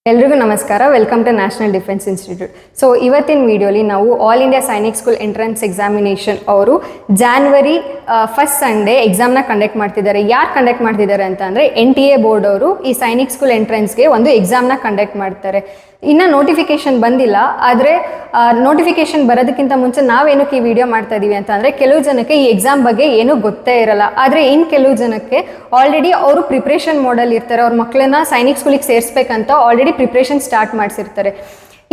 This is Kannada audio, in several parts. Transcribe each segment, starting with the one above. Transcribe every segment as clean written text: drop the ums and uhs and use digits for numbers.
ಎಲ್ರಿಗೂ ನಮಸ್ಕಾರ. Welcome to National Defence Institute. So ಇವತ್ತಿನ ವಿಡಿಯೋಲಿ ನಾವು all India Sainik school entrance examination ಅವರು ಜಾನ್ವರಿ ಫಸ್ಟ್ ಸಂಡೇ ಎಕ್ಸಾಮ್ನ ಕಂಡಕ್ಟ್ ಮಾಡ್ತಿದ್ದಾರೆ. ಯಾರು ಕಂಡಕ್ಟ್ ಮಾಡ್ತಿದ್ದಾರೆ ಅಂತ ಅಂದರೆ NTA ಬೋರ್ಡ್ ಅವರು ಈ ಸೈನಿಕ್ ಸ್ಕೂಲ್ ಎಂಟ್ರೆನ್ಸ್ಗೆ ಒಂದು ಎಕ್ಸಾಮ್ನ ಕಂಡಕ್ಟ್ ಮಾಡ್ತಾರೆ. ಇನ್ನು ನೋಟಿಫಿಕೇಶನ್ ಬಂದಿಲ್ಲ, ಆದರೆ ನೋಟಿಫಿಕೇಶನ್ ಬರೋದಕ್ಕಿಂತ ಮುಂಚೆ ನಾವೇನಕ್ಕೆ ಈ ವಿಡಿಯೋ ಮಾಡ್ತಾ ಇದ್ದೀವಿ ಅಂತ ಅಂದರೆ ಕೆಲವು ಜನಕ್ಕೆ ಈ ಎಕ್ಸಾಮ್ ಬಗ್ಗೆ ಏನೂ ಗೊತ್ತೇ ಇರಲ್ಲ. ಆದರೆ ಇನ್ನು ಕೆಲವು ಜನಕ್ಕೆ ಆಲ್ರೆಡಿ ಅವರು ಪ್ರಿಪ್ರೇಷನ್ ಮೋಡಲ್ಲಿ ಇರ್ತಾರೆ. ಅವ್ರ ಮಕ್ಕಳನ್ನ ಸೈನಿಕ್ ಸ್ಕೂಲಿಗೆ ಸೇರಿಸ್ಬೇಕಂತ ಆಲ್ರೆಡಿ ಪ್ರಿಪ್ರೇಷನ್ ಸ್ಟಾರ್ಟ್ ಮಾಡಿಸಿರ್ತಾರೆ.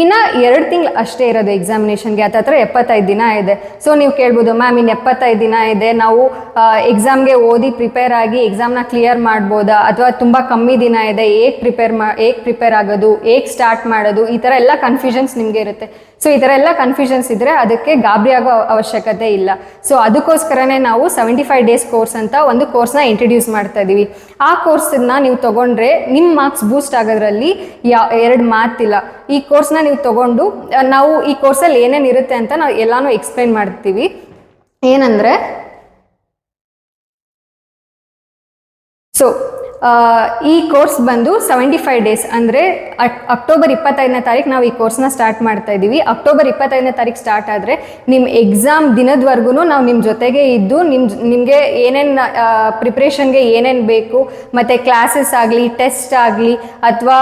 ಇನ್ನು 2 ತಿಂಗಳು ಅಷ್ಟೇ ಇರೋದು ಎಕ್ಸಾಮಿನೇಷನ್ಗೆ. ಹತ್ರ 75 ದಿನ ಇದೆ. ಸೊ ನೀವು ಕೇಳ್ಬೋದು, ಮ್ಯಾಮ್ ಇನ್ನು 75 ದಿನ ಇದೆ, ನಾವು ಎಕ್ಸಾಮ್ಗೆ ಓದಿ ಪ್ರಿಪೇರ್ ಆಗಿ ಎಕ್ಸಾಮ್ನ ಕ್ಲಿಯರ್ ಮಾಡ್ಬೋದಾ, ಅಥವಾ ತುಂಬ ಕಮ್ಮಿ ದಿನ ಇದೆ, ಹೇಗೆ ಪ್ರಿಪೇರ್ ಆಗೋದು, ಹೇಗೆ ಸ್ಟಾರ್ಟ್ ಮಾಡೋದು, ಈ ಥರ ಎಲ್ಲ ಕನ್ಫ್ಯೂಷನ್ಸ್ ನಿಮಗೆ ಇರುತ್ತೆ. ಸೊ ಈ ಥರ ಎಲ್ಲ ಕನ್ಫ್ಯೂಷನ್ಸ್ ಇದ್ದರೆ ಅದಕ್ಕೆ ಗಾಬರಿ ಆಗೋ ಅವಶ್ಯಕತೆ ಇಲ್ಲ. ಸೊ ಅದಕ್ಕೋಸ್ಕರನೇ ನಾವು 75 ಡೇಸ್ ಕೋರ್ಸ್ ಅಂತ ಒಂದು ಕೋರ್ಸ್ನ ಇಂಟ್ರಡ್ಯೂಸ್ ಮಾಡ್ತಾ ಇದ್ದೀವಿ. ಆ ಕೋರ್ಸನ್ನ ನೀವು ತೊಗೊಂಡ್ರೆ ನಿಮ್ಮ ಮಾರ್ಕ್ಸ್ ಬೂಸ್ಟ್ ಆಗೋದ್ರಲ್ಲಿ 2 ಮಾತಿಲ್ಲ. ಈ ಕೋರ್ಸ್ನ ನೀವು ತೊಗೊಂಡು ನಾವು ಈ ಕೋರ್ಸಲ್ಲಿ ಏನೇನು ಇರುತ್ತೆ ಅಂತ ನಾವು ಎಲ್ಲಾನು ಎಕ್ಸ್ಪ್ಲೈನ್ ಮಾಡ್ತೀವಿ. ಏನಂದರೆ ಈ ಕೋರ್ಸ್ ಬಂದು 75 ಡೇಸ್ ಅಂದರೆ ಅಕ್ಟೋಬರ್ 25ನೇ ತಾರೀಕು ನಾವು ಈ ಕೋರ್ಸ್ನ ಸ್ಟಾರ್ಟ್ ಮಾಡ್ತಾ ಇದ್ದೀವಿ. ಅಕ್ಟೋಬರ್ 25ನೇ ತಾರೀಕು ಸ್ಟಾರ್ಟ್ ಆದರೆ ನಿಮ್ಮ ಎಕ್ಸಾಮ್ ದಿನದವರೆಗೂ ನಾವು ನಿಮ್ಮ ಜೊತೆಗೆ ಇದ್ದು ನಿಮಗೆ ಏನೇನು ಪ್ರಿಪ್ರೇಷನ್ಗೆ ಏನೇನು ಬೇಕು, ಮತ್ತು ಕ್ಲಾಸಸ್ ಆಗಲಿ, ಟೆಸ್ಟ್ ಆಗಲಿ, ಅಥವಾ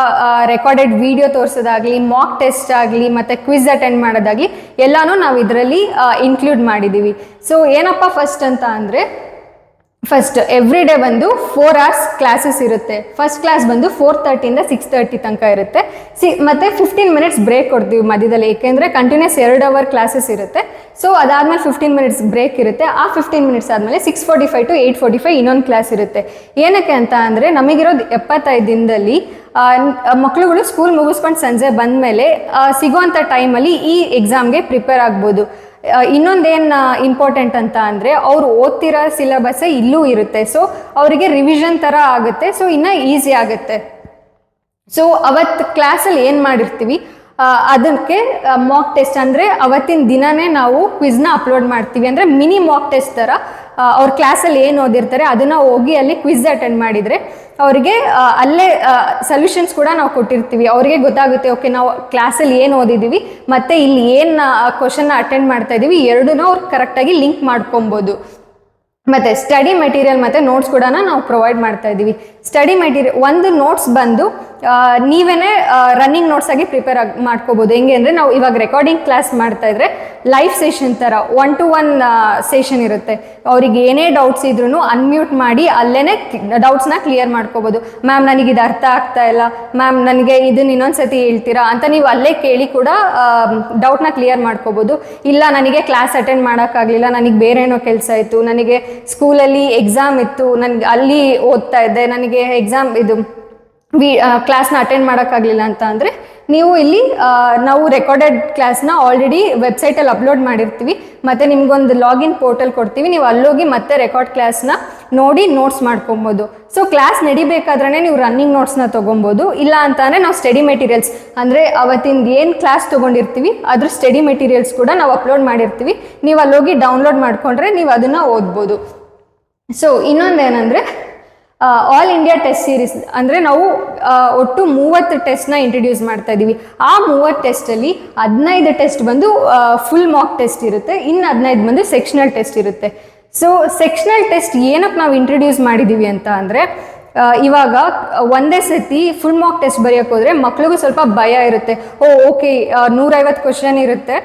ರೆಕಾರ್ಡೆಡ್ ವಿಡಿಯೋ ತೋರಿಸೋದಾಗಲಿ, ಮಾಕ್ ಟೆಸ್ಟ್ ಆಗಲಿ, ಮತ್ತು ಕ್ವಿಜ್ ಅಟೆಂಡ್ ಮಾಡೋದಾಗಲಿ ಎಲ್ಲನೂ ನಾವು ಇದರಲ್ಲಿ ಇನ್ಕ್ಲೂಡ್ ಮಾಡಿದ್ದೀವಿ. ಸೊ ಏನಪ್ಪ ಫಸ್ಟ್ ಅಂತ ಅಂದರೆ, ಫಸ್ಟ್ ಎವ್ರಿ ಡೇ ಬಂದು 4 hours ಕ್ಲಾಸಸ್ ಇರುತ್ತೆ. ಫಸ್ಟ್ ಕ್ಲಾಸ್ ಬಂದು 4:30 ಇಂದ 6:30 ತನಕ ಇರುತ್ತೆ. ಮತ್ತು 15 minutes ಬ್ರೇಕ್ ಕೊಡ್ತೀವಿ ಮಧ್ಯದಲ್ಲಿ, ಏಕೆಂದರೆ ಕಂಟಿನ್ಯೂಸ್ 2 hour ಕ್ಲಾಸಸ್ ಇರುತ್ತೆ. ಸೊ ಅದಾದಮೇಲೆ 15 minutes ಬ್ರೇಕ್ ಇರುತ್ತೆ. ಆ 15 minutes ಆದಮೇಲೆ 6:45 to 8:45 ಇನ್ನೊಂದು ಕ್ಲಾಸ್ ಇರುತ್ತೆ. ಏನಕ್ಕೆ ಅಂತ ಅಂದರೆ, ನಮಗಿರೋದು 75 ದಿನದಲ್ಲಿ ಮಕ್ಕಳುಗಳು ಸ್ಕೂಲ್ ಮುಗಿಸ್ಕೊಂಡು ಸಂಜೆ ಬಂದ ಮೇಲೆ ಸಿಗೋವಂಥ ಟೈಮಲ್ಲಿ ಈ ಎಕ್ಸಾಮ್ಗೆ ಪ್ರಿಪೇರ್ ಆಗ್ಬೋದು. ಇನ್ನೊಂದೇನು ಇಂಪಾರ್ಟೆಂಟ್ ಅಂತ ಅಂದರೆ, ಅವರು ಓದ್ತಿರೋ ಸಿಲೆಬಸ್ಸೇ ಇಲ್ಲೂ ಇರುತ್ತೆ. ಸೊ ಅವರಿಗೆ ರಿವಿಷನ್ ಥರ ಆಗುತ್ತೆ. ಸೊ ಇನ್ನೂ ಈಸಿ ಆಗುತ್ತೆ. ಸೊ ಅವತ್ತು ಕ್ಲಾಸಲ್ಲಿ ಏನು ಮಾಡಿರ್ತೀವಿ, ಅದಕ್ಕೆ ಮಾಕ್ ಟೆಸ್ಟ್ ಅಂದರೆ ಅವತ್ತಿನ ದಿನವೇ ನಾವು ಕ್ವಿಜ್ನ ಅಪ್ಲೋಡ್ ಮಾಡ್ತೀವಿ. ಅಂದರೆ ಮಿನಿ ಮಾಕ್ ಟೆಸ್ಟ್ ಥರ ಅವ್ರ ಕ್ಲಾಸಲ್ಲಿ ಏನು ಓದಿರ್ತಾರೆ ಅದನ್ನು ಹೋಗಿ ಅಲ್ಲಿ ಕ್ವಿಜ್ ಅಟೆಂಡ್ ಮಾಡಿದರೆ ಅವರಿಗೆ ಅಲ್ಲೇ ಸೊಲ್ಯೂಷನ್ಸ್ ಕೂಡ ನಾವು ಕೊಟ್ಟಿರ್ತೀವಿ. ಅವರಿಗೆ ಗೊತ್ತಾಗುತ್ತೆ, ಓಕೆ ನಾವು ಕ್ಲಾಸಲ್ಲಿ ಏನು ಓದಿದ್ದೀವಿ ಮತ್ತು ಇಲ್ಲಿ ಏನು ಕ್ವಶನ್ನ ಅಟೆಂಡ್ ಮಾಡ್ತಾ ಇದ್ದೀವಿ, ಎರಡನ್ನೂ ಅವ್ರು ಕರೆಕ್ಟಾಗಿ ಲಿಂಕ್ ಮಾಡ್ಕೊಬೋದು. ಮತ್ತು ಸ್ಟಡಿ ಮೆಟೀರಿಯಲ್ ಮತ್ತು ನೋಟ್ಸ್ ಕೂಡ ನಾವು ಪ್ರೊವೈಡ್ ಮಾಡ್ತಾ ಇದ್ದೀವಿ. ಸ್ಟಡಿ ಮೆಟೀರಿಯಲ್ ಒಂದು ನೋಟ್ಸ್ ಬಂದು ನೀವೇ ರನ್ನಿಂಗ್ ನೋಟ್ಸಾಗಿ ಪ್ರಿಪೇರ್ ಮಾಡ್ಕೋಬೋದು. ಹೆಂಗೆ ಅಂದರೆ, ನಾವು ಇವಾಗ ರೆಕಾರ್ಡಿಂಗ್ ಕ್ಲಾಸ್ ಮಾಡ್ತಾಯಿದ್ರೆ ಲೈವ್ ಸೆಷನ್ ಥರ 1-to-1 ಸೆಷನ್ ಇರುತ್ತೆ. ಅವ್ರಿಗೆ ಏನೇ ಡೌಟ್ಸ್ ಇದ್ರೂ ಅನ್ಮ್ಯೂಟ್ ಮಾಡಿ ಅಲ್ಲೇ ಡೌಟ್ಸ್ನ ಕ್ಲಿಯರ್ ಮಾಡ್ಕೋಬೋದು. ಮ್ಯಾಮ್ ನನಗಿದು ಅರ್ಥ ಆಗ್ತಾ ಇಲ್ಲ, ಮ್ಯಾಮ್ ನನಗೆ ಇದನ್ನು ಇನ್ನೊಂದು ಸತಿ ಹೇಳ್ತೀರಾ ಅಂತ ನೀವು ಅಲ್ಲೇ ಕೇಳಿ ಕೂಡ ಡೌಟ್ನ ಕ್ಲಿಯರ್ ಮಾಡ್ಕೋಬೋದು. ಇಲ್ಲ ನನಗೆ ಕ್ಲಾಸ್ ಅಟೆಂಡ್ ಮಾಡೋಕ್ಕಾಗಲಿಲ್ಲ, ನನಗೆ ಬೇರೆ ಏನೋ ಕೆಲಸ ಇತ್ತು, ನನಗೆ ಸ್ಕೂಲಲ್ಲಿ ಎಕ್ಸಾಮ್ ಇತ್ತು, ನನಗೆ ಅಲ್ಲಿ ಓದ್ತಾ ಇದ್ದೆ, ನನಗೆ ಎಕ್ಸಾಮ್ ಕ್ಲಾಸ್ನ ಅಟೆಂಡ್ ಮಾಡೋಕ್ಕಾಗಲಿಲ್ಲ ಅಂತ ಅಂದರೆ ನೀವು ಇಲ್ಲಿ ನಾವು ರೆಕಾರ್ಡೆಡ್ ಕ್ಲಾಸ್ನ ಆಲ್ರೆಡಿ ವೆಬ್ಸೈಟಲ್ಲಿ ಅಪ್ಲೋಡ್ ಮಾಡಿರ್ತೀವಿ. ಮತ್ತು ನಿಮ್ಗೊಂದು ಲಾಗಿನ್ ಪೋರ್ಟಲ್ ಕೊಡ್ತೀವಿ. ನೀವು ಅಲ್ಲೋಗಿ ಮತ್ತೆ ರೆಕಾರ್ಡ್ ಕ್ಲಾಸ್ನ ನೋಡಿ ನೋಟ್ಸ್ ಮಾಡ್ಕೊಬೋದು. ಸೊ ಕ್ಲಾಸ್ ನಡಿಬೇಕಾದ್ರೆ ನೀವು ರನ್ನಿಂಗ್ ನೋಟ್ಸ್ನ ತೊಗೊಬೋದು. ಇಲ್ಲ ಅಂತ ಅಂದರೆ ನಾವು ಸ್ಟಡಿ ಮೆಟೀರಿಯಲ್ಸ್ ಅಂದರೆ ಅವತ್ತಿಂದ ಏನು ಕ್ಲಾಸ್ ತೊಗೊಂಡಿರ್ತೀವಿ ಅದ್ರ ಸ್ಟಡಿ ಮೆಟೀರಿಯಲ್ಸ್ ಕೂಡ ನಾವು ಅಪ್ಲೋಡ್ ಮಾಡಿರ್ತೀವಿ. ನೀವು ಅಲ್ಲೋಗಿ ಡೌನ್ಲೋಡ್ ಮಾಡಿಕೊಂಡ್ರೆ ನೀವು ಅದನ್ನು ಓದ್ಬೋದು. ಸೊ ಇನ್ನೊಂದೇನೆಂದರೆ, ಆಲ್ ಇಂಡಿಯಾ ಟೆಸ್ಟ್ ಸೀರೀಸ್ ಅಂದರೆ ನಾವು ಒಟ್ಟು 30 ಟೆಸ್ಟ್ನ ಇಂಟ್ರಡ್ಯೂಸ್ ಮಾಡ್ತಾ ಇದ್ದೀವಿ. ಆ 30 ಟೆಸ್ಟಲ್ಲಿ 15 ಟೆಸ್ಟ್ ಬಂದು ಫುಲ್ ಮಾಕ್ ಟೆಸ್ಟ್ ಇರುತ್ತೆ, ಇನ್ನು 15 ಬಂದು ಸೆಕ್ಷನಲ್ ಟೆಸ್ಟ್ ಇರುತ್ತೆ. ಸೊ ಸೆಕ್ಷನಲ್ ಟೆಸ್ಟ್ ಏನಕ್ಕೆ ನಾವು ಇಂಟ್ರಡ್ಯೂಸ್ ಮಾಡಿದ್ದೀವಿ ಅಂತ ಅಂದರೆ, ಇವಾಗ ಒಂದೇ ಸತಿ ಫುಲ್ ಮಾಕ್ ಟೆಸ್ಟ್ ಬರೆಯೋಕೆ ಹೋದರೆ ಮಕ್ಳಿಗೂ ಸ್ವಲ್ಪ ಭಯ ಇರುತ್ತೆ. ಓಕೆ 150 ಕ್ವಶನ್ ಇರುತ್ತೆ,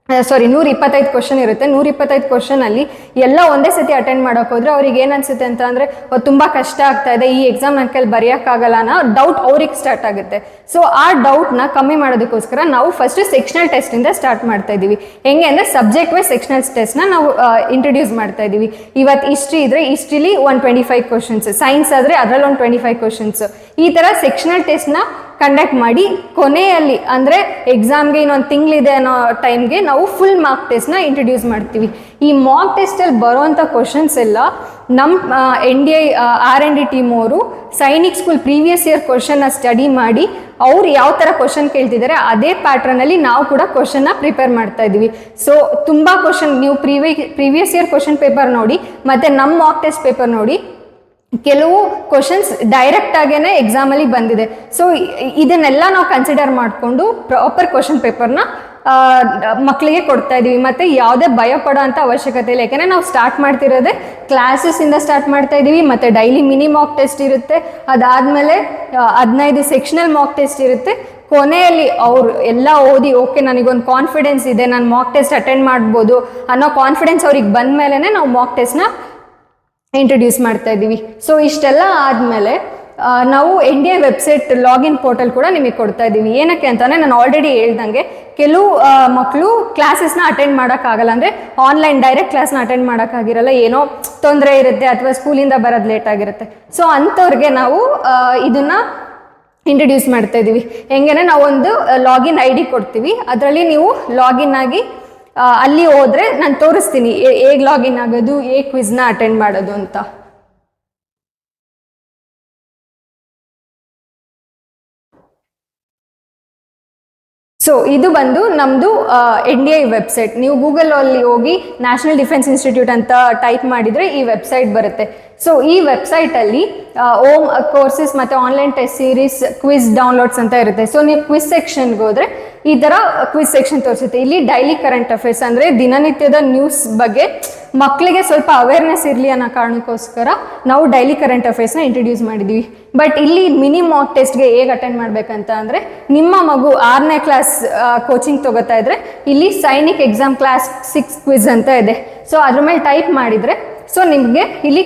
125 ಕ್ವಶನ್ ಇರುತ್ತೆ. 125 ಕ್ವಶನಲ್ಲಿ ಎಲ್ಲ ಒಂದೇ ಸತಿ ಅಟೆಂಡ್ ಮಾಡೋಕೆ ಹೋದರೆ ಅವ್ರಿಗೆ ಏನು ಅನಿಸುತ್ತೆ ಅಂತ ಅಂದರೆ, ತುಂಬ ಕಷ್ಟ ಆಗ್ತಾ ಇದೆ, ಈ ಎಕ್ಸಾಮ್ ನನ್ನ ಕೈಲಿ ಬರೆಯೋಕ್ಕಾಗಲ್ಲ ಅನ್ನೋ ಡೌಟ್ ಅವ್ರಿಗೆ ಸ್ಟಾರ್ಟ್ ಆಗುತ್ತೆ. ಸೊ ಆ ಡೌಟ್ನ ಕಮ್ಮಿ ಮಾಡೋದಕ್ಕೋಸ್ಕರ ನಾವು ಫಸ್ಟ್ ಸೆಕ್ಷನಲ್ ಟೆಸ್ಟಿಂದ ಸ್ಟಾರ್ಟ್ ಮಾಡ್ತಾ ಇದ್ದೀವಿ. ಹೆಂಗೆ ಅಂದರೆ, ಸಬ್ಜೆಕ್ಟ್ ವೈಸ್ ಸೆಕ್ಷನಲ್ ಟೆಸ್ಟ್ನ ನಾವು ಇಂಟ್ರಡ್ಯೂಸ್ ಮಾಡ್ತಾ ಇದ್ದೀವಿ. ಇವತ್ತು ಹಿಸ್ಟ್ರಿ ಇದ್ದರೆ ಹಿಸ್ಟ್ರಿಲಿ 125 ಕ್ವಶನ್ಸ್, ಸೈನ್ಸ್ ಆದರೆ ಅದರಲ್ಲಿ 125 ಕ್ವಶನ್ಸ್, ಈ ಥರ ಸೆಕ್ಷನಲ್ ಟೆಸ್ಟ್ನ ಕಂಡಕ್ಟ್ ಮಾಡಿ ಕೊನೆಯಲ್ಲಿ ಅಂದರೆ ಎಕ್ಸಾಮ್ಗೆ ಇನ್ನೊಂದು ತಿಂಗಳಿದೆ ಅನ್ನೋ ಟೈಮ್ಗೆ ನಾವು ಫುಲ್ ಮಾರ್ಕ್ ಟೆಸ್ಟ್ನ ಇಂಟ್ರಡ್ಯೂಸ್ ಮಾಡ್ತೀವಿ. ಈ ಮಾಕ್ ಟೆಸ್ಟಲ್ಲಿ ಬರೋವಂಥ ಕ್ವಶನ್ಸ್ ಎಲ್ಲ ನಮ್ಮ NDI R&D ಟೀಮ್ ಅವರು ಸೈನಿಕ್ ಸ್ಕೂಲ್ ಪ್ರೀವಿಯಸ್ ಇಯರ್ ಕ್ವಶನ್ನ ಸ್ಟಡಿ ಮಾಡಿ ಅವ್ರು ಯಾವ ಥರ ಕ್ವಶನ್ ಕೇಳ್ತಿದ್ದಾರೆ ಅದೇ ಪ್ಯಾಟ್ರನಲ್ಲಿ ನಾವು ಕೂಡ ಕ್ವಶನ್ನ ಪ್ರಿಪೇರ್ ಮಾಡ್ತಾ ಇದ್ದೀವಿ. ಸೊ ತುಂಬ ಕ್ವಶನ್ ನೀವು ಪ್ರೀವಿಯಸ್ ಇಯರ್ ಕ್ವಶನ್ ಪೇಪರ್ ನೋಡಿ ಮತ್ತು ನಮ್ಮ ಮಾಕ್ ಟೆಸ್ಟ್ ಪೇಪರ್ ನೋಡಿ ಕೆಲವು ಕ್ವಶನ್ಸ್ ಡೈರೆಕ್ಟ್ ಆಗೇನೆ ಎಕ್ಸಾಮಲ್ಲಿ ಬಂದಿದೆ. ಸೊ ಇದನ್ನೆಲ್ಲ ನಾವು ಕನ್ಸಿಡರ್ ಮಾಡಿಕೊಂಡು ಪ್ರಾಪರ್ ಕ್ವಶನ್ ಪೇಪರ್ನ ಮಕ್ಕಳಿಗೆ ಕೊಡ್ತಾ ಇದ್ದೀವಿ. ಮತ್ತು ಯಾವುದೇ ಭಯ ಪಡೋ ಅಂಥ ಅವಶ್ಯಕತೆ ಇಲ್ಲ, ಯಾಕೆಂದರೆ ನಾವು ಸ್ಟಾರ್ಟ್ ಮಾಡ್ತಿರೋದೇ ಕ್ಲಾಸಸ್ಸಿಂದ ಸ್ಟಾರ್ಟ್ ಮಾಡ್ತಾ ಇದ್ದೀವಿ. ಮತ್ತು ಡೈಲಿ ಮಿನಿ ಮಾಕ್ ಟೆಸ್ಟ್ ಇರುತ್ತೆ, ಅದಾದಮೇಲೆ 15 ಸೆಕ್ಷನಲ್ ಮಾಕ್ ಟೆಸ್ಟ್ ಇರುತ್ತೆ. ಕೊನೆಯಲ್ಲಿ ಅವರು ಎಲ್ಲ ಓದಿ ಓಕೆ ನನಗೊಂದು ಕಾನ್ಫಿಡೆನ್ಸ್ ಇದೆ, ನಾನು ಮಾಕ್ ಟೆಸ್ಟ್ ಅಟೆಂಡ್ ಮಾಡ್ಬೋದು ಅನ್ನೋ ಕಾನ್ಫಿಡೆನ್ಸ್ ಅವ್ರಿಗೆ ಬಂದ ಮೇಲೇ ನಾವು ಮಾಕ್ ಟೆಸ್ಟ್ನ ಇಂಟ್ರೊಡ್ಯೂಸ್ ಮಾಡ್ತಾ ಇದ್ದೀವಿ. ಸೊ ಇಷ್ಟೆಲ್ಲ ಆದಮೇಲೆ ನಾವು NDI ವೆಬ್ಸೈಟ್ ಲಾಗಿನ್ ಪೋರ್ಟಲ್ ಕೂಡ ನಿಮಗೆ ಕೊಡ್ತಾ ಇದ್ದೀವಿ. ಏನಕ್ಕೆ ಅಂತಂದರೆ ನಾನು ಆಲ್ರೆಡಿ ಹೇಳ್ದಂಗೆ ಕೆಲವು ಮಕ್ಕಳು ಕ್ಲಾಸಸ್ನ ಅಟೆಂಡ್ ಮಾಡೋಕ್ಕಾಗಲ್ಲ, ಅಂದರೆ ಆನ್ಲೈನ್ ಡೈರೆಕ್ಟ್ ಕ್ಲಾಸ್ನ ಅಟೆಂಡ್ ಮಾಡೋಕ್ಕಾಗಿರಲ್ಲ, ಏನೋ ತೊಂದರೆ ಇರುತ್ತೆ ಅಥವಾ ಸ್ಕೂಲಿಂದ ಬರೋದು ಲೇಟ್ ಆಗಿರುತ್ತೆ. ಸೊ ಅಂಥವ್ರಿಗೆ ನಾವು ಇದನ್ನು ಇಂಟ್ರೊಡ್ಯೂಸ್ ಮಾಡ್ತಾ ಇದ್ದೀವಿ. ಹೆಂಗೇನೆ ನಾವೊಂದು ಲಾಗಿನ್ ID ಕೊಡ್ತೀವಿ, ಅದರಲ್ಲಿ ನೀವು ಲಾಗಿನ್ ಆಗಿ ಅಲ್ಲಿ ಹೋದರೆ ನಾನು ತೋರಿಸ್ತೀನಿ ಹೇಗೆ ಲಾಗಿನ್ ಆಗೋದು, ಹೇಗೆ ಕ್ವಿಜ್ನ ಅಟೆಂಡ್ ಮಾಡೋದು ಅಂತ. ಸೊ ಇದು ಬಂದು ನಮ್ಮದು NDI ವೆಬ್ಸೈಟ್. ನೀವು ಗೂಗಲಲ್ಲಿ ಹೋಗಿ ನ್ಯಾಷನಲ್ ಡಿಫೆನ್ಸ್ ಇನ್ಸ್ಟಿಟ್ಯೂಟ್ ಅಂತ ಟೈಪ್ ಮಾಡಿದರೆ ಈ ವೆಬ್ಸೈಟ್ ಬರುತ್ತೆ. ಸೊ ಈ ವೆಬ್ಸೈಟಲ್ಲಿ ಓಮ್ ಕೋರ್ಸಸ್ ಮತ್ತು online test series quiz downloads ಅಂತ ಇರುತ್ತೆ. ಸೊ ನೀವು ಕ್ವಿಜ್ ಸೆಕ್ಷನ್ಗೆ ಹೋದರೆ ಈ ಥರ ಕ್ವಿಜ್ ಸೆಕ್ಷನ್ ತೋರಿಸುತ್ತೆ. ಇಲ್ಲಿ ಡೈಲಿ ಕರೆಂಟ್ ಅಫೇರ್ಸ್ ಅಂದರೆ ದಿನನಿತ್ಯದ ನ್ಯೂಸ್ ಬಗ್ಗೆ ಮಕ್ಕಳಿಗೆ ಸ್ವಲ್ಪ ಅವೇರ್ನೆಸ್ ಇರಲಿ ಅನ್ನೋ ಕಾರಣಕ್ಕೋಸ್ಕರ ನಾವು ಡೈಲಿ ಕರೆಂಟ್ ಅಫೇರ್ಸ್ನ ಇಂಟ್ರೊಡ್ಯೂಸ್ ಮಾಡಿದ್ದೀವಿ. ಬಟ್ ಇಲ್ಲಿ ಮಿನಿ ಮಾಕ್ ಟೆಸ್ಟ್ಗೆ ಹೇಗೆ ಅಟೆಂಡ್ ಮಾಡಬೇಕಂತ ಅಂದರೆ, ನಿಮ್ಮ ಮಗು 6ನೇ ಕ್ಲಾಸ್ ಕೋಚಿಂಗ್ ತೊಗೋತಾ ಇದ್ರೆ ಇಲ್ಲಿ ಸೈನಿಕ್ ಎಕ್ಸಾಮ್ ಕ್ಲಾಸ್ 6 ಕ್ವಿಜ್ ಅಂತ ಇದೆ. ಸೊ ಅದ್ರ ಮೇಲೆ ಟೈಪ್ ಮಾಡಿದರೆ ಸೊ ನಿಮಗೆ ಇಲ್ಲಿ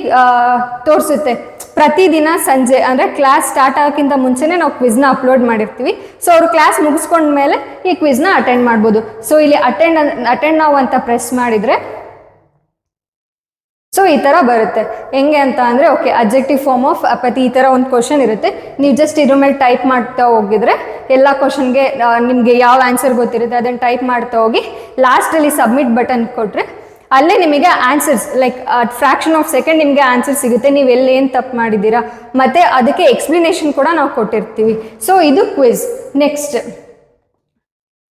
ತೋರಿಸುತ್ತೆ ಪ್ರತಿದಿನ ಸಂಜೆ, ಅಂದರೆ ಕ್ಲಾಸ್ ಸ್ಟಾರ್ಟ್ ಆಗೋಕ್ಕಿಂತ ಮುಂಚೆನೇ ನಾವು ಕ್ವಿಜ್ನ ಅಪ್ಲೋಡ್ ಮಾಡಿರ್ತೀವಿ. ಸೊ ಅವರು ಕ್ಲಾಸ್ ಮುಗಿಸ್ಕೊಂಡ್ಮೇಲೆ ಈ ಕ್ವಿಜ್ನ ಅಟೆಂಡ್ ಮಾಡ್ಬೋದು. ಸೊ ಇಲ್ಲಿ ಅಟೆಂಡ್ ನಾವು ಅಂತ ಪ್ರೆಸ್ ಮಾಡಿದರೆ ಸೊ ಈ ಥರ ಬರುತ್ತೆ. ಹೆಂಗೆ ಅಂತ ಅಂದರೆ, ಓಕೆ ಅಬ್ಜೆಕ್ಟಿವ್ ಫಾರ್ಮ್ ಆಫ್ ಅಪತಿ ಈ ಥರ ಒಂದು ಕ್ವಶನ್ ಇರುತ್ತೆ. ನೀವು ಜಸ್ಟ್ ಇದ್ರ ಮೇಲೆ ಟೈಪ್ ಮಾಡ್ತಾ ಹೋಗಿದ್ರೆ ಎಲ್ಲ ಕ್ವಶನ್ಗೆ ನಿಮಗೆ ಯಾವ ಆನ್ಸರ್ ಗೊತ್ತಿರುತ್ತೆ ಅದನ್ನು ಟೈಪ್ ಮಾಡ್ತಾ ಹೋಗಿ ಲಾಸ್ಟಲ್ಲಿ ಸಬ್ಮಿಟ್ ಬಟನ್ ಕೊಟ್ಟರೆ ಅಲ್ಲೇ ನಿಮಗೆ answers like fraction of second ನಿಮಗೆ ಆನ್ಸರ್ ಸಿಗುತ್ತೆ, ನೀವು ಎಲ್ಲೇನು ತಪ್ಪು ಮಾಡಿದ್ದೀರಾ, ಮತ್ತು ಅದಕ್ಕೆ ಎಕ್ಸ್ಪ್ಲನೇಷನ್ ಕೂಡ ನಾವು ಕೊಟ್ಟಿರ್ತೀವಿ. ಸೊ ಇದು quiz. Next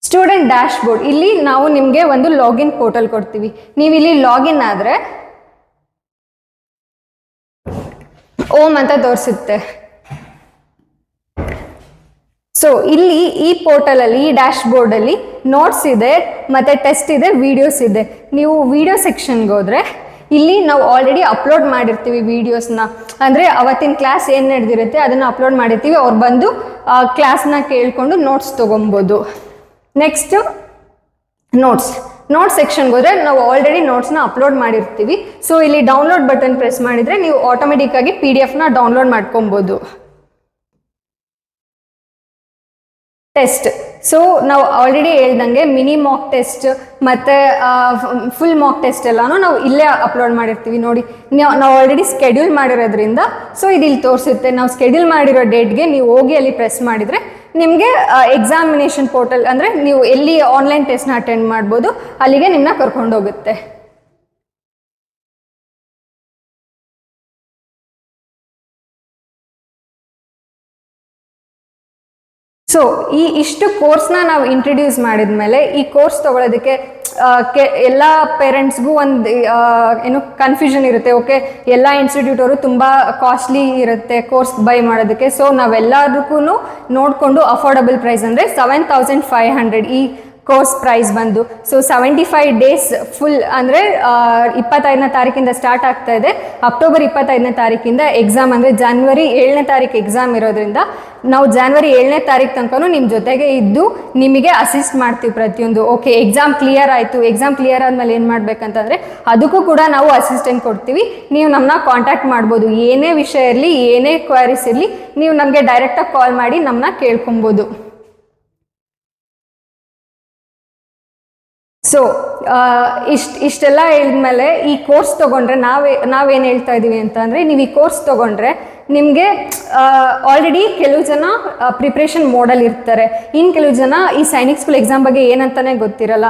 student dash board. ಇಲ್ಲಿ ನಾವು ನಿಮಗೆ ಒಂದು ಲಾಗಿನ್ ಪೋರ್ಟಲ್ ಕೊಡ್ತೀವಿ. ನೀವು ಇಲ್ಲಿ ಲಾಗಿನ್ ಆದರೆ ಓಮ್ ಅಂತ ತೋರಿಸುತ್ತೆ. ಸೊ ಇಲ್ಲಿ ಈ ಪೋರ್ಟಲಲ್ಲಿ, ಈ ಡ್ಯಾಶ್ ಬೋರ್ಡಲ್ಲಿ ನೋಟ್ಸ್ ಇದೆ, ಮತ್ತು ಟೆಸ್ಟ್ ಇದೆ, ವೀಡಿಯೋಸ್ ಇದೆ. ನೀವು ವೀಡಿಯೋ ಸೆಕ್ಷನ್ಗೆ ಹೋದರೆ ಇಲ್ಲಿ ನಾವು ಆಲ್ರೆಡಿ ಅಪ್ಲೋಡ್ ಮಾಡಿರ್ತೀವಿ ವೀಡಿಯೋಸ್ನ, ಅಂದರೆ ಅವತ್ತಿನ ಕ್ಲಾಸ್ ಏನು ನಡೆದಿರುತ್ತೆ ಅದನ್ನು ಅಪ್ಲೋಡ್ ಮಾಡಿರ್ತೀವಿ. ಅವ್ರು ಬಂದು ಕ್ಲಾಸ್ನ ಕೇಳಿಕೊಂಡು ನೋಟ್ಸ್ ತೊಗೊಬೋದು. ನೆಕ್ಸ್ಟು ನೋಟ್ಸ್ ಸೆಕ್ಷನ್ಗೆ ಹೋದರೆ ನಾವು ಆಲ್ರೆಡಿ ನೋಟ್ಸ್ನ ಅಪ್ಲೋಡ್ ಮಾಡಿರ್ತೀವಿ. ಸೊ ಇಲ್ಲಿ ಡೌನ್ಲೋಡ್ ಬಟನ್ ಪ್ರೆಸ್ ಮಾಡಿದರೆ ನೀವು ಆಟೋಮೆಟಿಕ್ಕಾಗಿ PDF-ನ ಡೌನ್ಲೋಡ್ ಮಾಡ್ಕೊಬೋದು. ಟೆಸ್ಟ್. ಸೊ ನಾವು ಆಲ್ರೆಡಿ ಹೇಳ್ದಂಗೆ ಮಿನಿ ಮಾಕ್ ಟೆಸ್ಟ್ ಮತ್ತು ಫುಲ್ ಮಾಕ್ ಟೆಸ್ಟ್ ಎಲ್ಲನೂ ನಾವು ಇಲ್ಲೇ ಅಪ್ಲೋಡ್ ಮಾಡಿರ್ತೀವಿ. ನೋಡಿ, ನಾವು ಆಲ್ರೆಡಿ ಸ್ಕೆಡ್ಯೂಲ್ ಮಾಡಿರೋದ್ರಿಂದ ಸೊ ಇದು ಇಲ್ಲಿ ತೋರಿಸುತ್ತೆ. ನಾವು ಸ್ಕೆಡ್ಯೂಲ್ ಮಾಡಿರೋ ಡೇಟ್ಗೆ ನೀವು ಹೋಗಿ ಅಲ್ಲಿ ಪ್ರೆಸ್ ಮಾಡಿದರೆ ನಿಮಗೆ ಎಕ್ಸಾಮಿನೇಷನ್ ಪೋರ್ಟಲ್, ಅಂದರೆ ನೀವು ಎಲ್ಲಿ ಆನ್ಲೈನ್ ಟೆಸ್ಟ್ನ ಅಟೆಂಡ್ ಮಾಡ್ಬೋದು ಅಲ್ಲಿಗೆ ನಿಮ್ಮನ್ನ ಕರ್ಕೊಂಡೋಗುತ್ತೆ. ಸೊ ಇಷ್ಟು ಕೋರ್ಸ್ನ ನಾವು ಇಂಟ್ರೊಡ್ಯೂಸ್ ಮಾಡಿದ ಮೇಲೆ ಈ ಕೋರ್ಸ್ ತೊಗೊಳೋದಕ್ಕೆ ಎಲ್ಲ ಪೇರೆಂಟ್ಸ್ಗೂ ಒಂದು ಏನು ಕನ್ಫ್ಯೂಷನ್ ಇರುತ್ತೆ. ಓಕೆ, ಎಲ್ಲ ಇನ್ಸ್ಟಿಟ್ಯೂಟ್ ಅವರು ತುಂಬ ಕಾಸ್ಟ್ಲಿ ಇರುತ್ತೆ ಕೋರ್ಸ್ ಬೈ ಮಾಡೋದಕ್ಕೆ. ಸೊ ನಾವೆಲ್ಲದಕ್ಕೂ ನೋಡಿಕೊಂಡು ಅಫೋರ್ಡಬಲ್ ಪ್ರೈಸ್ ಅಂದರೆ 7500 ಈ ಕೋರ್ಸ್ ಪ್ರೈಸ್ ಬಂದು. ಸೊ 75 ಡೇಸ್ ಫುಲ್, ಅಂದರೆ 25ನೇ ತಾರೀಕಿಂದ ಸ್ಟಾರ್ಟ್ ಆಗ್ತಾ ಇದೆ. ಅಕ್ಟೋಬರ್ 25ನೇ ತಾರೀಕಿಂದ ಎಕ್ಸಾಮ್, ಅಂದರೆ ಜನವರಿ 7ನೇ ತಾರೀಕು ಎಕ್ಸಾಮ್ ಇರೋದ್ರಿಂದ ನಾವು ಜನವರಿ 7ನೇ ತಾರೀಕು ತನಕ ನಿಮ್ಮ ಜೊತೆಗೆ ಇದ್ದು ನಿಮಗೆ ಅಸಿಸ್ಟ್ ಮಾಡ್ತೀವಿ ಪ್ರತಿಯೊಂದು. ಓಕೆ, ಎಕ್ಸಾಮ್ ಕ್ಲಿಯರ್ ಆಯಿತು, ಎಕ್ಸಾಮ್ ಕ್ಲಿಯರ್ ಆದಮೇಲೆ ಏನು ಮಾಡಬೇಕಂತಂದರೆ ಅದಕ್ಕೂ ಕೂಡ ನಾವು ಅಸಿಸ್ಟೆಂಟ್ ಕೊಡ್ತೀವಿ. ನೀವು ನಮ್ಮನ್ನ ಕಾಂಟ್ಯಾಕ್ಟ್ ಮಾಡ್ಬೋದು. ಏನೇ ವಿಷಯ ಇರಲಿ, ಏನೇ ಕ್ವೈರೀಸ್ ಇರಲಿ, ನೀವು ನಮಗೆ ಡೈರೆಕ್ಟಾಗಿ ಕಾಲ್ ಮಾಡಿ ನಮ್ಮನ್ನ ಕೇಳ್ಕೊಬೋದು. ಸೊ ಇಷ್ಟೆಲ್ಲ ಹೇಳಿದ್ಮೇಲೆ ಈ ಕೋರ್ಸ್ ತೊಗೊಂಡ್ರೆ ನಾವೇನು ಹೇಳ್ತಾ ಇದ್ದೀವಿ ಅಂತ ಅಂದರೆ, ನೀವು ಈ ಕೋರ್ಸ್ ತೊಗೊಂಡ್ರೆ ನಿಮಗೆ ಆಲ್ರೆಡಿ ಕೆಲವು ಜನ ಪ್ರಿಪ್ರೇಷನ್ ಮೋಡಲ್ಲಿ ಇರ್ತಾರೆ. ಇನ್ನು ಕೆಲವು ಜನ ಈ ಸೈನಿಕ್ ಸ್ಕೂಲ್ ಎಕ್ಸಾಮ್ ಬಗ್ಗೆ ಏನಂತಾನೆ ಗೊತ್ತಿರಲ್ಲ.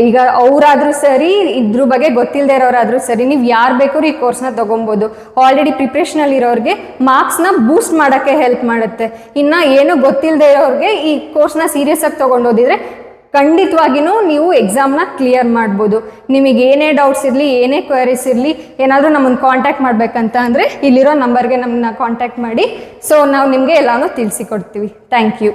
ಈಗ ಅವರಾದರೂ ಸರಿ, ಇದ್ರ ಬಗ್ಗೆ ಗೊತ್ತಿಲ್ಲದೆ ಇರೋರಾದರೂ ಸರಿ, ನೀವು ಯಾರು ಬೇಕಾದ್ರೂ ಈ ಕೋರ್ಸ್ನ ತೊಗೊಬೋದು. ಆಲ್ರೆಡಿ ಪ್ರಿಪ್ರೇಷನಲ್ಲಿ ಇರೋರಿಗೆ ಮಾರ್ಕ್ಸ್ನ ಬೂಸ್ಟ್ ಮಾಡೋಕ್ಕೆ ಹೆಲ್ಪ್ ಮಾಡುತ್ತೆ. ಇನ್ನು ಏನೂ ಗೊತ್ತಿಲ್ಲದೆ ಇರೋರಿಗೆ ಈ ಕೋರ್ಸ್ನ ಸೀರಿಯಸ್ ಆಗಿ ತೊಗೊಂಡೋದಿದ್ರೆ ಖಂಡಿತವಾಗಿಯೂ ನೀವು ಎಕ್ಸಾಮ್ನ ಕ್ಲಿಯರ್ ಮಾಡ್ಬೋದು. ನಿಮಗೆ ಏನೇ ಡೌಟ್ಸ್ ಇರಲಿ, ಏನೇ ಕ್ವೈರೀಸ್ ಇರಲಿ, ಏನಾದರೂ ನಮ್ಮನ್ನು ಕಾಂಟ್ಯಾಕ್ಟ್ ಮಾಡಬೇಕಂತ ಅಂದರೆ ಇಲ್ಲಿರೋ ನಂಬರ್ಗೆ ನಮ್ಮನ್ನ ಕಾಂಟ್ಯಾಕ್ಟ್ ಮಾಡಿ. ಸೊ ನಾವು ನಿಮಗೆ ಎಲ್ಲನೂ ತಿಳಿಸಿಕೊಡ್ತೀವಿ. Thank you.